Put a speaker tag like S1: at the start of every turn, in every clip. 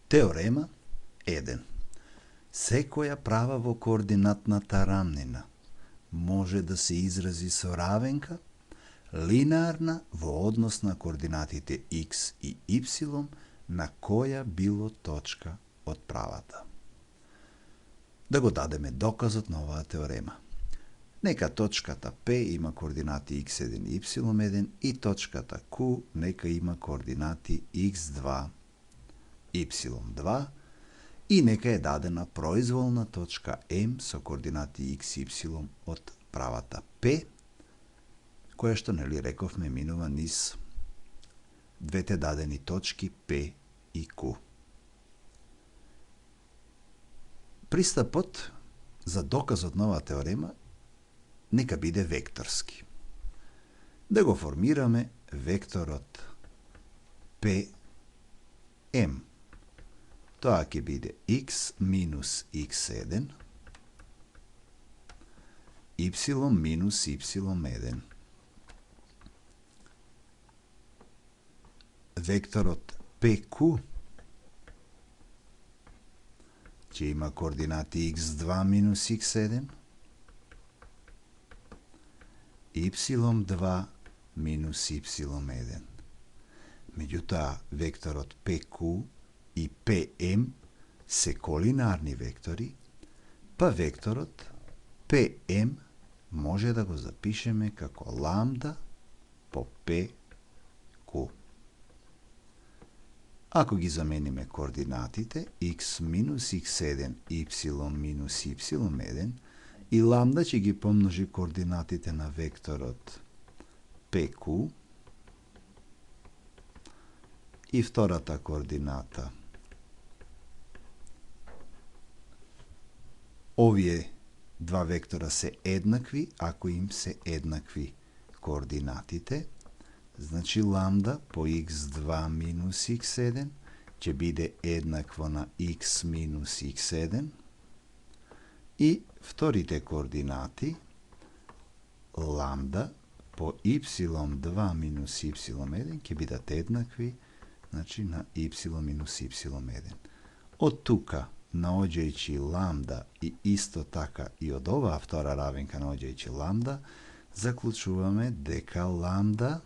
S1: Теорема 1. Секоја права во координатната рамнина може да се изрази со равенка линеарна во однос на координатите x и y на која било точка од правата. Да го дадеме доказот на оваа теорема. Нека точката P има координати x1 и y1 и точката Q нека има координати x2, y2 и нека е дадена произволна точка M со координати x и y од правата P, која што нели рековме минува низ двете дадени точки P и Q. Пристапот за доказот на оваа теорема нека биде векторски. Да го формираме векторот PM. Тоа ќе биде x минус x1, y минус y1. Векторот PQ ќе има координати x2 минус x1, y2 минус y1. Меѓутоа, векторот PQ и PM се колинарни вектори, па векторот PM може да го запишеме како ламда по PQ. Ако ги замениме координатите x минус x1, y минус y1 и ламда ќе ги помножи координатите на векторот PQ и втората координата. Овие два вектора се еднакви, ако им се еднакви координатите. Значи ламда по x2 минус x1 ќе биде еднакво на x минус x1 и вторите координати ламда по y2 минус y1 ќе бидат еднакви, значи на y минус y1. Од тука, наоѓајќи ламда и исто така и од оваа втора равенка наоѓајќи ламда, заклучуваме дека ламда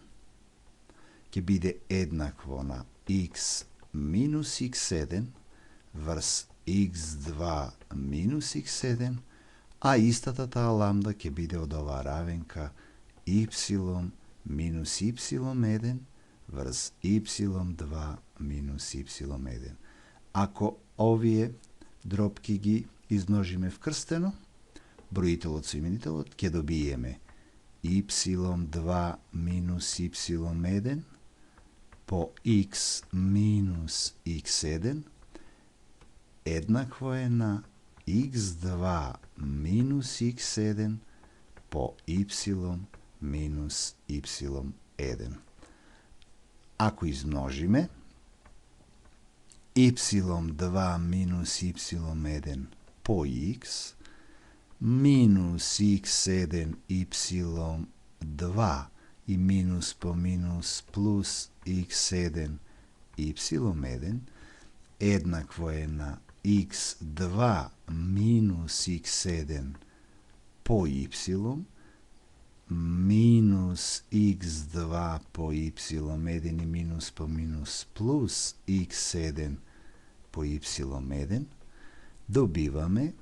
S1: ќе биде еднакво на x минус x1 врз x2 минус x1, а истата таа ламда ќе биде од оваа равенка y минус y1 врз y2 минус y1. Ако овие дробки ги измножиме вкрстено, броителот со именителот, ќе добиеме y2 минус y1 по x минус x1 еднакво е на x2 минус x1 по y минус y1. Ако измножиме y2 минус y1 по x минус x7 y2 и минус по минус плюс x7 y1 еднакво е на x2 минус x7 по y минус x2 по y1 и минус по минус плюс x7 по y1, добиваме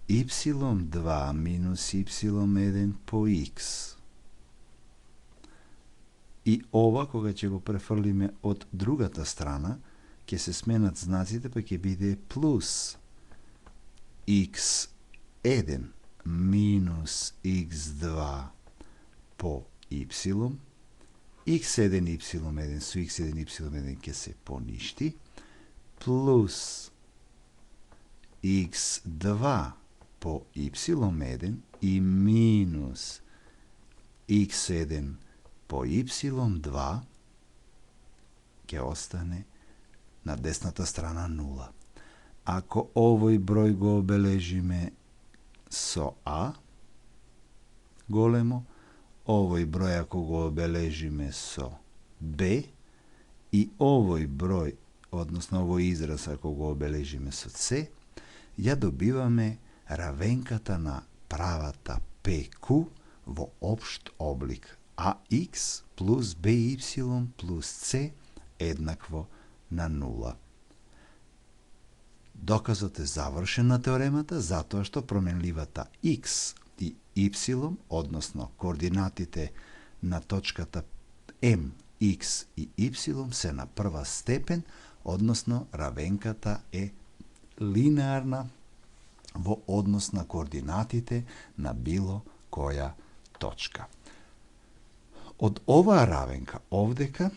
S1: y2 минус y1 по x. И ова, кога ќе го префрлиме од другата страна, ќе се сменат знаците, па ќе биде плюс x1 минус x2 по y, x1 y1 со x1 y1 ќе се поништи, плюс x2 по y1 и минус x1 по y2 ќе остане на десната страна 0. Ако овој број го обележиме со А големо, овој број ако го обележиме со Б и овој број односно овој израз, ако го обележиме со C, ја добиваме равенката на правата PQ во општ облик AX плюс BY плюс C еднакво на 0. Доказот е завршен на теоремата затоа што променливата X и Y, односно координатите на точката M, X и Y се на прва степен, односно равенката е линеарна во однос на координатите на било која точка. Од оваа равенка овдека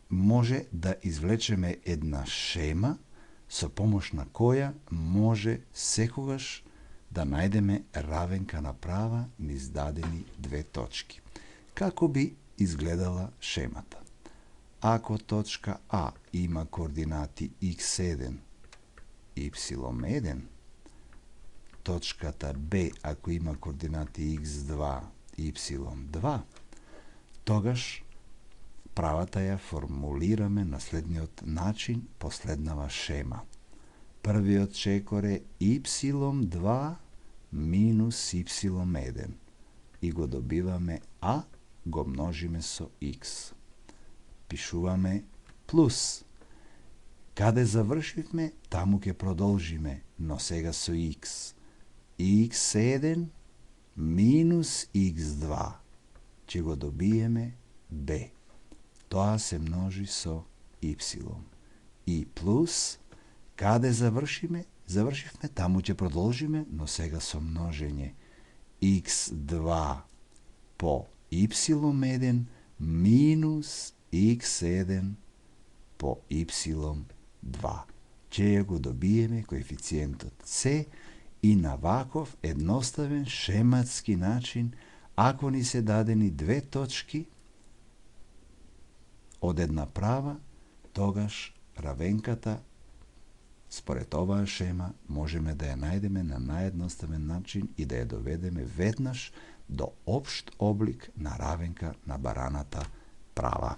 S1: може да извлечеме една шема со помош на која може секогаш да најдеме равенка направа низ дадени две точки. Како би изгледала шемата? Ако точка А има координати x1, y1, точката Б ако има координати x2, y2, тогаш правата ја формулираме на следниот начин по следнава шема. Првиот чекор е y2 минус y1 и го добиваме А, го множиме со x. Пишуваме плюс. Каде завршивме, таму ќе продолжиме, но сега со x. x1 минус x2 ќе го добиеме b. Тоа се множи со y. И плюс, каде завршивме, таму ќе продолжиме, но сега со множење. x2 по y1 минус x1 по y2. Ќе ја го добиеме коефициентот c и на ваков едноставен шематски начин, ако ни се дадени две точки од една права, тогаш равенката според оваа шема можеме да ја најдеме на наједноставен начин и да ја доведеме веднаш до општ облик на равенка на бараната права.